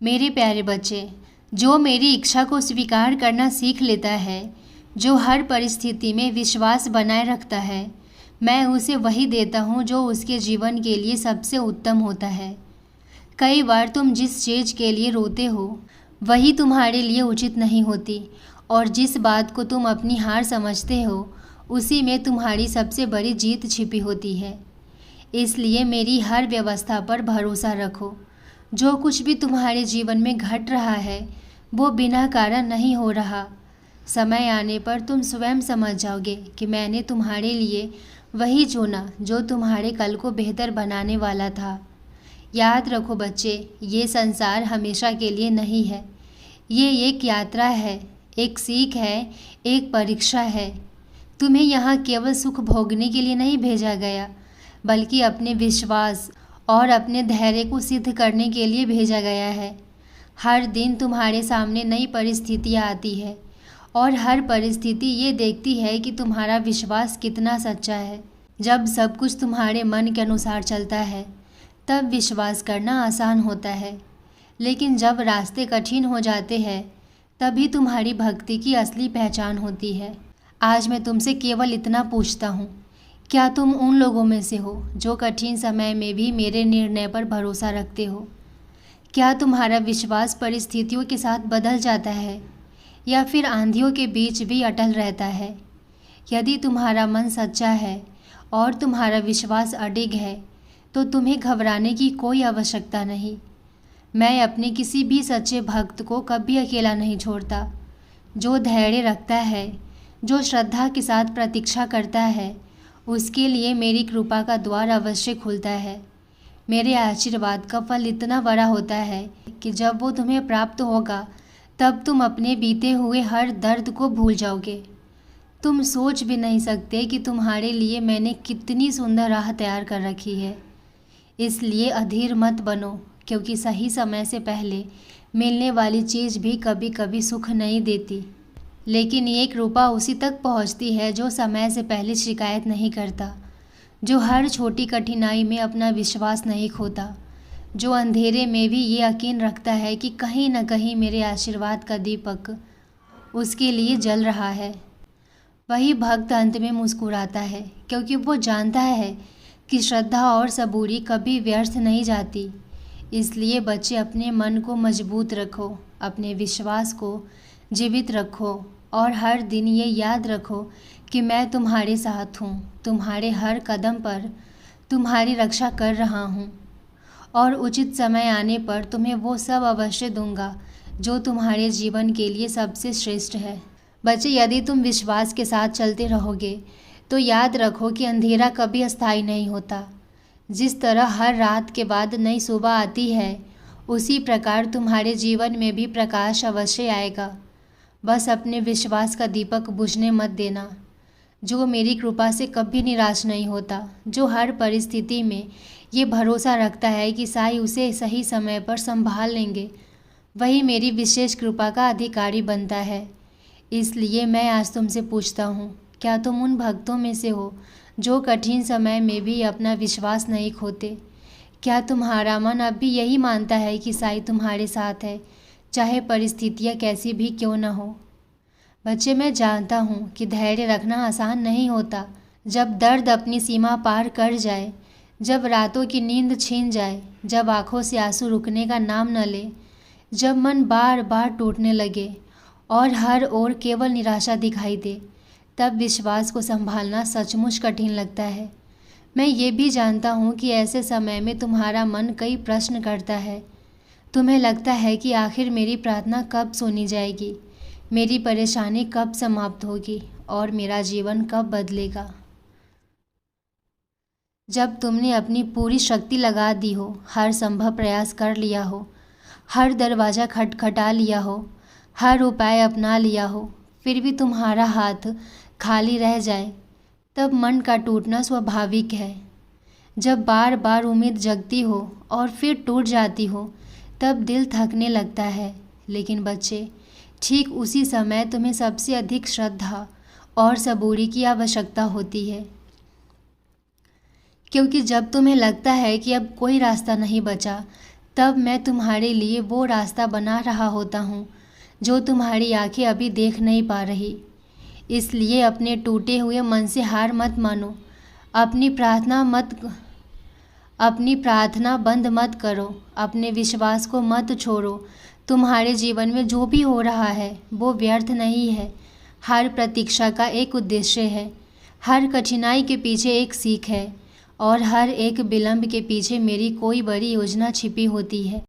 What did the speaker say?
मेरे प्यारे बच्चे, जो मेरी इच्छा को स्वीकार करना सीख लेता है, जो हर परिस्थिति में विश्वास बनाए रखता है, मैं उसे वही देता हूँ जो उसके जीवन के लिए सबसे उत्तम होता है। कई बार तुम जिस चीज़ के लिए रोते हो वही तुम्हारे लिए उचित नहीं होती, और जिस बात को तुम अपनी हार समझते हो उसी में तुम्हारी सबसे बड़ी जीत छिपी होती है। इसलिए मेरी हर व्यवस्था पर भरोसा रखो। जो कुछ भी तुम्हारे जीवन में घट रहा है वो बिना कारण नहीं हो रहा। समय आने पर तुम स्वयं समझ जाओगे कि मैंने तुम्हारे लिए वही चुना जो तुम्हारे कल को बेहतर बनाने वाला था। याद रखो बच्चे, ये संसार हमेशा के लिए नहीं है। ये एक यात्रा है, एक सीख है, एक परीक्षा है। तुम्हें यहाँ केवल सुख भोगने के लिए नहीं भेजा गया, बल्कि अपने विश्वास और अपने धैर्य को सिद्ध करने के लिए भेजा गया है। हर दिन तुम्हारे सामने नई परिस्थितियाँ आती है और हर परिस्थिति ये देखती है कि तुम्हारा विश्वास कितना सच्चा है। जब सब कुछ तुम्हारे मन के अनुसार चलता है तब विश्वास करना आसान होता है, लेकिन जब रास्ते कठिन हो जाते हैं तभी तुम्हारी भक्ति की असली पहचान होती है। आज मैं तुमसे केवल इतना पूछता हूँ, क्या तुम उन लोगों में से हो जो कठिन समय में भी मेरे निर्णय पर भरोसा रखते हो? क्या तुम्हारा विश्वास परिस्थितियों के साथ बदल जाता है या फिर आंधियों के बीच भी अटल रहता है? यदि तुम्हारा मन सच्चा है और तुम्हारा विश्वास अडिग है तो तुम्हें घबराने की कोई आवश्यकता नहीं। मैं अपने किसी भी सच्चे भक्त को कभी अकेला नहीं छोड़ता। जो धैर्य रखता है, जो श्रद्धा के साथ प्रतीक्षा करता है, उसके लिए मेरी कृपा का द्वार अवश्य खुलता है। मेरे आशीर्वाद का फल इतना बड़ा होता है कि जब वो तुम्हें प्राप्त होगा तब तुम अपने बीते हुए हर दर्द को भूल जाओगे। तुम सोच भी नहीं सकते कि तुम्हारे लिए मैंने कितनी सुंदर राह तैयार कर रखी है। इसलिए अधीर मत बनो, क्योंकि सही समय से पहले मिलने वाली चीज़ भी कभी कभी सुख नहीं देती, लेकिन ये कृपा उसी तक पहुंचती है जो समय से पहले शिकायत नहीं करता, जो हर छोटी कठिनाई में अपना विश्वास नहीं खोता, जो अंधेरे में भी ये यकीन रखता है कि कहीं न कहीं मेरे आशीर्वाद का दीपक उसके लिए जल रहा है। वही भक्त अंत में मुस्कुराता है, क्योंकि वो जानता है कि श्रद्धा और सबूरी कभी व्यर्थ नहीं जाती। इसलिए बच्चे, अपने मन को मजबूत रखो, अपने विश्वास को जीवित रखो और हर दिन ये याद रखो कि मैं तुम्हारे साथ हूँ, तुम्हारे हर कदम पर तुम्हारी रक्षा कर रहा हूँ, और उचित समय आने पर तुम्हें वो सब अवश्य दूंगा जो तुम्हारे जीवन के लिए सबसे श्रेष्ठ है। बच्चे, यदि तुम विश्वास के साथ चलते रहोगे तो याद रखो कि अंधेरा कभी अस्थायी नहीं होता। जिस तरह हर रात के बाद नई सुबह आती है, उसी प्रकार तुम्हारे जीवन में भी प्रकाश अवश्य आएगा। बस अपने विश्वास का दीपक बुझने मत देना। जो मेरी कृपा से कभी निराश नहीं होता, जो हर परिस्थिति में ये भरोसा रखता है कि साईं उसे सही समय पर संभाल लेंगे, वही मेरी विशेष कृपा का अधिकारी बनता है। इसलिए मैं आज तुमसे पूछता हूँ, क्या तुम उन भक्तों में से हो जो कठिन समय में भी अपना विश्वास नहीं खोते? क्या तुम्हारा मन अब भी यही मानता है कि साईं तुम्हारे साथ है, चाहे परिस्थितियाँ कैसी भी क्यों न हो? बच्चे, मैं जानता हूँ कि धैर्य रखना आसान नहीं होता। जब दर्द अपनी सीमा पार कर जाए, जब रातों की नींद छीन जाए, जब आँखों से आंसू रुकने का नाम न ले, जब मन बार बार टूटने लगे और हर ओर केवल निराशा दिखाई दे, तब विश्वास को संभालना सचमुच कठिन लगता है। मैं ये भी जानता हूँ कि ऐसे समय में तुम्हारा मन कई प्रश्न करता है। तुम्हें लगता है कि आखिर मेरी प्रार्थना कब सुनी जाएगी, मेरी परेशानी कब समाप्त होगी और मेरा जीवन कब बदलेगा। जब तुमने अपनी पूरी शक्ति लगा दी हो, हर संभव प्रयास कर लिया हो, हर दरवाज़ा खटखटा लिया हो, हर उपाय अपना लिया हो, फिर भी तुम्हारा हाथ खाली रह जाए, तब मन का टूटना स्वाभाविक है। जब बार बार उम्मीद जगती हो और फिर टूट जाती हो, तब दिल थकने लगता है। लेकिन बच्चे, ठीक उसी समय तुम्हें सबसे अधिक श्रद्धा और सबूरी की आवश्यकता होती है, क्योंकि जब तुम्हें लगता है कि अब कोई रास्ता नहीं बचा, तब मैं तुम्हारे लिए वो रास्ता बना रहा होता हूँ जो तुम्हारी आंखें अभी देख नहीं पा रही। इसलिए अपने टूटे हुए मन से हार मत मानो, अपनी प्रार्थना बंद मत करो, अपने विश्वास को मत छोड़ो। तुम्हारे जीवन में जो भी हो रहा है वो व्यर्थ नहीं है। हर प्रतीक्षा का एक उद्देश्य है, हर कठिनाई के पीछे एक सीख है और हर एक विलंब के पीछे मेरी कोई बड़ी योजना छिपी होती है।